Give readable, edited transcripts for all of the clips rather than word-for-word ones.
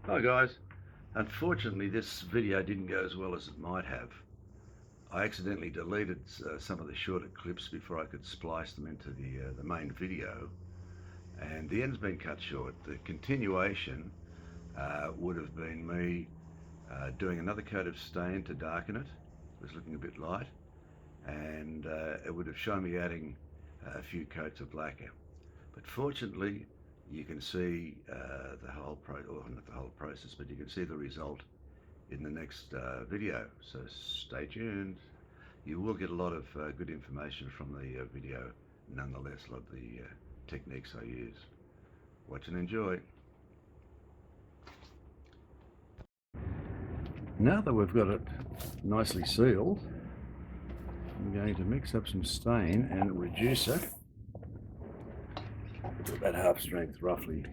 Hi guys, unfortunately this video didn't go as well as it might have. I accidentally deleted some of the shorter clips before I could splice them into the main video, and the end's been cut short. The continuation would have been me doing another coat of stain to darken it. It was looking a bit light, and it would have shown me adding a few coats of lacquer. But fortunately, you can see the whole or not the whole process, but you can see the result in the next video. So stay tuned. You will get a lot of good information from the video, nonetheless, a lot of the techniques I use. Watch and enjoy. Now that we've got it nicely sealed, I'm going to mix up some stain and reduce it to about half strength roughly.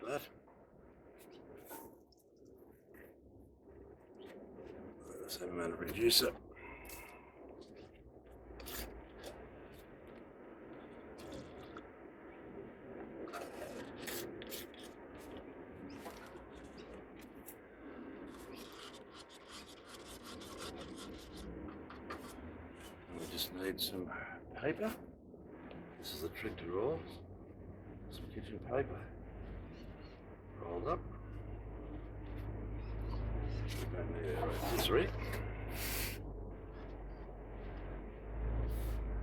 Like that. The same amount of reducer. We just need some paper. This is the trick to roll. Some kitchen paper. Rolled up. We don't need our rotisserie.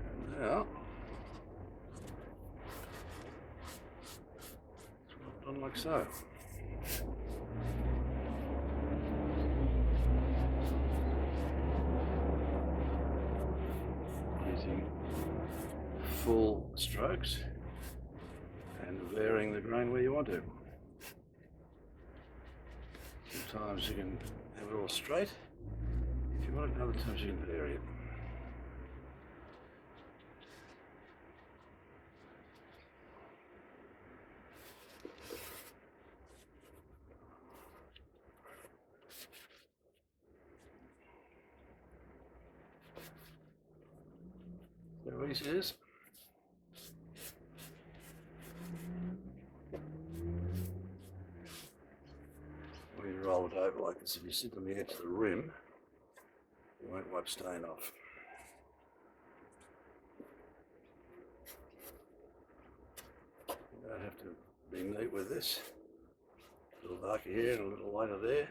And now, it's rolled on like so. Using full strokes and varying the grain where you want to. Sometimes you can have it all straight if you want it, and other times you can vary it. There easy it is. When you roll it over like this, if you sit on the edge of the rim, you won't wipe stain off. You don't have to be neat with this. A little darker here and a little lighter there.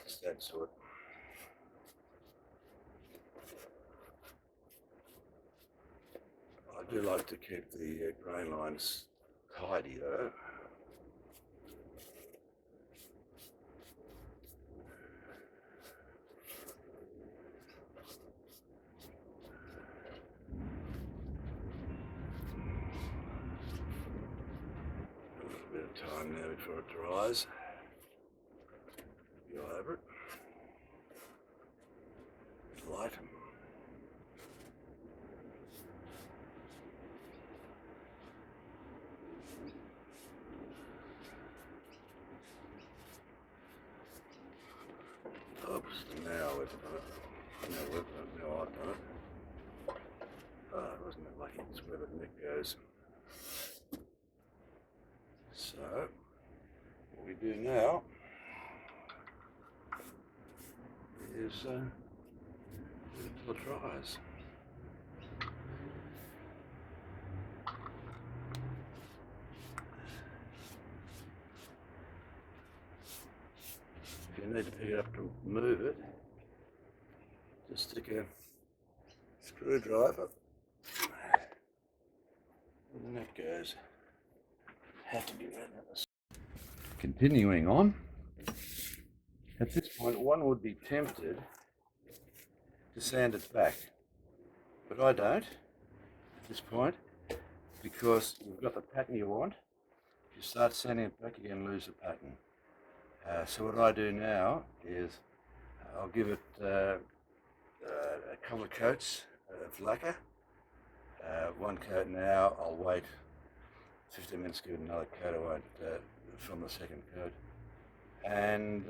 Just that sort. I do like to keep the grain lines tidy though. A little bit of time now before it dries. Go over it. Light. Oops, now we've done it. Now we've done it. Now I've done it. Oh, wasn't that lucky? It's where the neck goes. So, what we do now is wait until it dries. If you need to pick it up to move it, just stick a screwdriver and the neck goes. Have to be relentless. Continuing on, at this point one would be tempted to sand it back, but I don't at this point because you've got the pattern you want. If you start sanding it back, you're going to lose the pattern. So what I do now is I'll give it a couple of coats of lacquer. One coat now, I'll wait 15 minutes to give it another coat. I won't film the second coat. And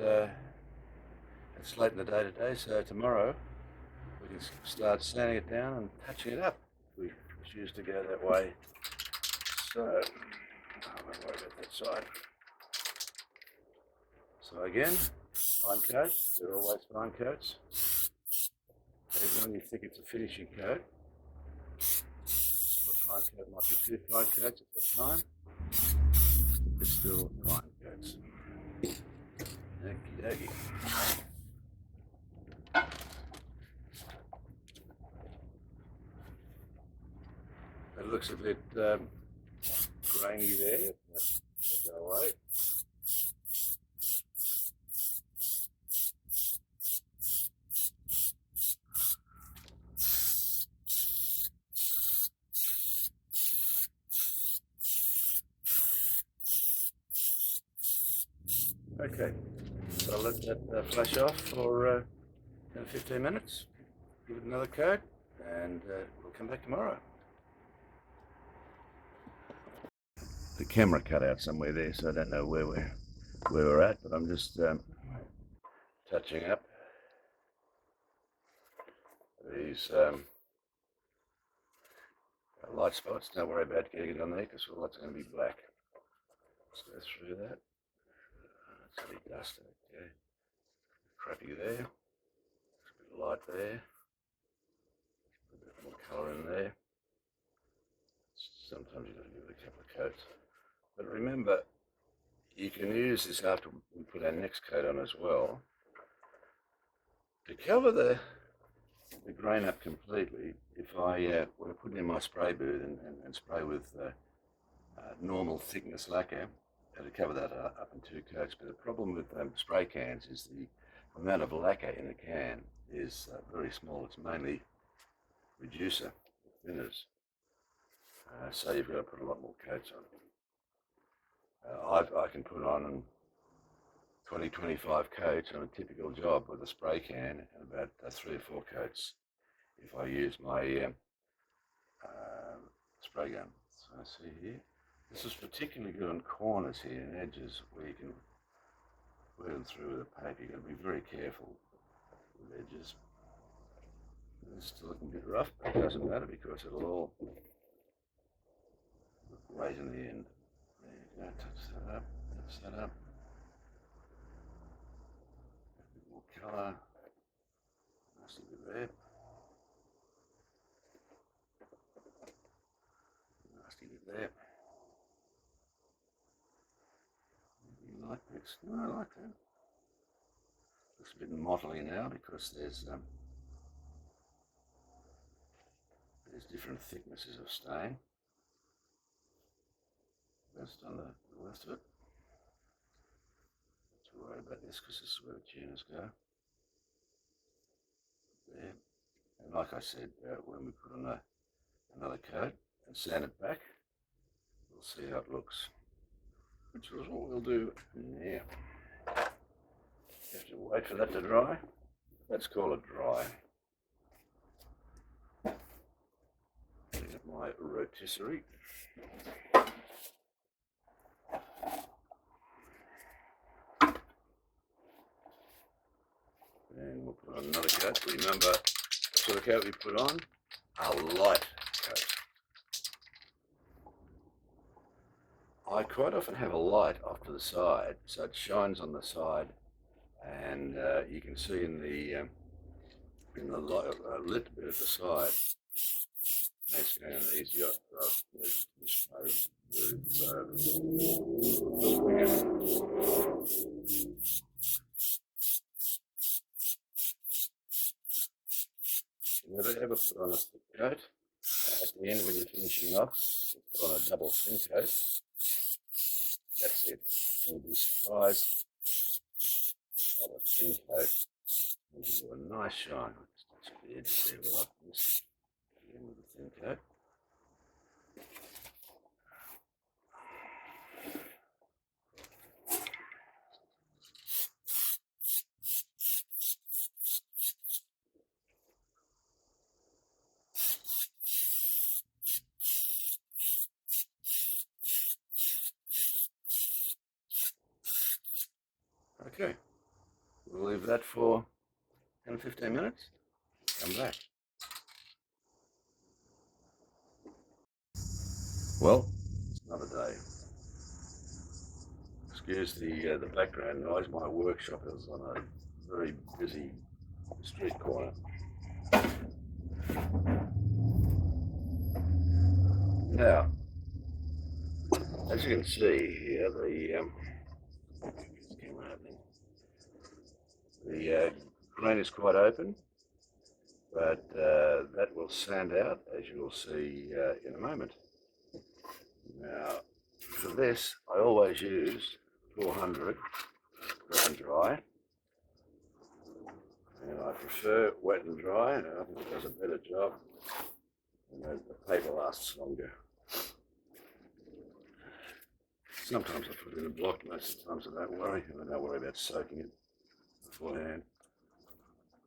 it's late in the day today, so tomorrow we can start sanding it down and touching it up. We choose to go that way. So, I won't worry about that side. So again, fine coat, they're always fine coats. Even when you think it's a finishing coat, the fine coat might be two fine coats at the time, but still fine coats. Okie dokie. It looks a bit grainy there. That'll go away. Okay, so I'll let that flash off for 10 15 minutes. Give it another coat, and we'll come back tomorrow. The camera cut out somewhere there, so I don't know where we're at, but I'm just touching up these light spots. Don't worry about getting it on there because all that's going to be black. Let's go through that. It's a bit dust, okay. Crappy there. A bit of light there. A bit more colour in there. Sometimes you've got to give it a couple of coats. But remember, you can use this after we put our next coat on as well. To cover the grain up completely, if I were to put it in my spray booth and spray with normal thickness lacquer, it'll cover that up in two coats. But the problem with spray cans is the amount of lacquer in the can is very small. It's mainly reducer, thinners. So you've got to put a lot more coats on. I can put on 20-25 coats on a typical job with a spray can, and about 3 or 4 coats if I use my spray gun. So I see here, this is particularly good on corners here and edges where you can burn through with a paper. You've got to be very careful with edges. It's still looking a bit rough, but it doesn't matter because it'll all look great in the end. There you go, touch that up, touch that up. A bit more colour. Nasty bit there. Nasty bit there. You like this? No, I like that. Looks a bit mottly now because there's different thicknesses of stain. That's done the rest of it. Don't worry about this because this is where the tuners go. There. And like I said, when we put on another coat and sand it back, we'll see how it looks. Which is what we'll do now. You have to wait for that to dry. Let's call it dry. Bring up my rotisserie. And we'll put on another coat. Remember, what sort of coat we put on? A light coat. I quite often have a light off to the side, so it shines on the side, and you can see in the light, lit bit at the side. That's going easy up. Never ever put on a thick coat. At the end, when you're finishing off, you put on a double thin coat. That's it. And you'll be surprised how the thin coat will give you a nice shine. Just touch the edge there like this. Again with the thin coat. Okay, we'll leave that for 10 or 15 minutes come back. Well, it's another day. Excuse the background noise. My workshop is on a very busy street corner. Now, as you can see here, the grain is quite open, but that will sand out, as you will see in a moment. Now, for this, I always use 400 wet and dry, and I prefer wet and dry, and I think it does a better job, and the paper lasts longer. Sometimes I put it in a block, most of the times I don't worry, and I don't worry about soaking it beforehand.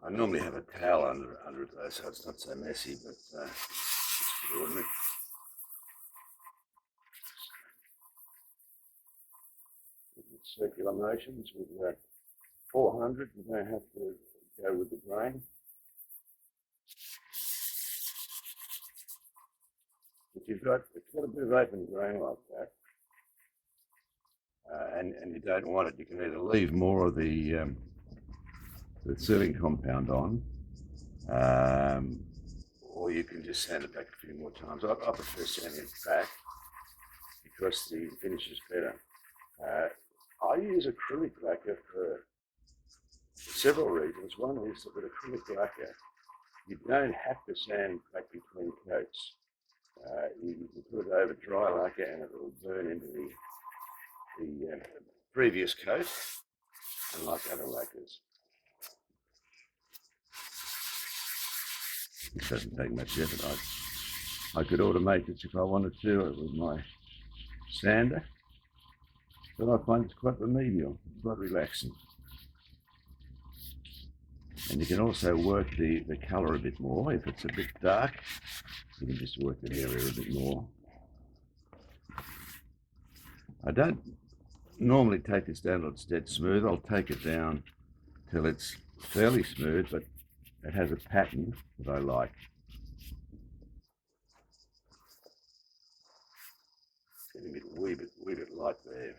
I normally have a towel under it though, so it's not so messy, but it's ordinary. Circular motions with 400, you don't have to go with the grain. If it's got a bit of open grain like that, and you don't want it, you can either leave more of the sealing compound on, or you can just sand it back a few more times. I prefer sanding it back because the finish is better. I use acrylic lacquer for several reasons. One is that with acrylic lacquer, you don't have to sand back between coats. You can put it over dry lacquer and it will burn into the previous coat, unlike other lacquers. It doesn't take much effort. I could automate this if I wanted to with my sander, but I find it's quite remedial, quite relaxing. And you can also work the colour a bit more. If it's a bit dark, you can just work the area a bit more. I don't normally take this down till it's dead smooth. I'll take it down till it's fairly smooth, but it has a pattern that I like. Getting a wee bit light there.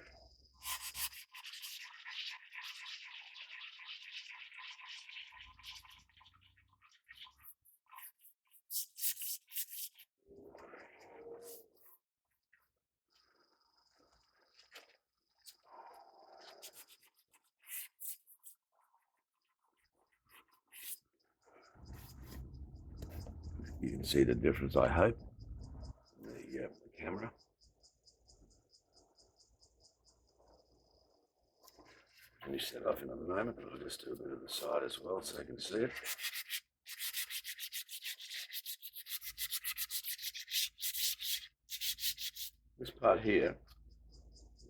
You can see the difference, I hope, in the camera. Finish that off in a moment, but I'll just do a bit of the side as well so you can see it. This part here,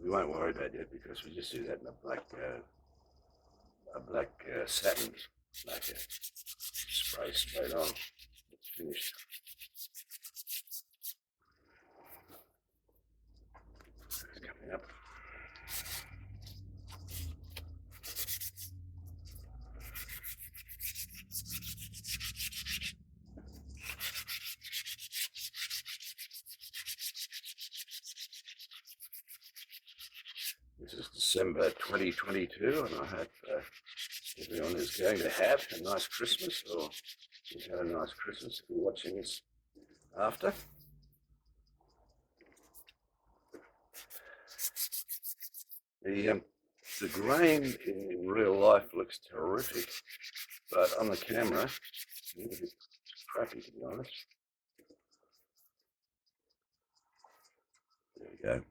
we won't worry about yet because we just do that in a black satin lacquer. Spray straight on. It's finished. It's coming up. This is December 2022, and I hope everyone is going to have a nice Christmas, or you've had a nice Christmas if you're watching this after. The grain in real life looks terrific, but on the camera, it's a little bit crappy, to be honest. There we go.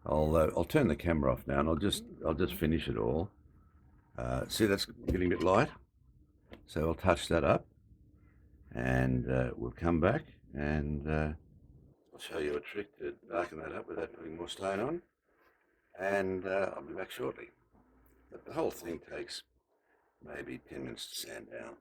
I'll turn the camera off now, and I'll just finish it all. See, that's getting a bit light, so I'll touch that up, and we'll come back, and I'll show you a trick to darken that up without putting more stone on, and I'll be back shortly. But the whole thing takes maybe 10 minutes to sand down.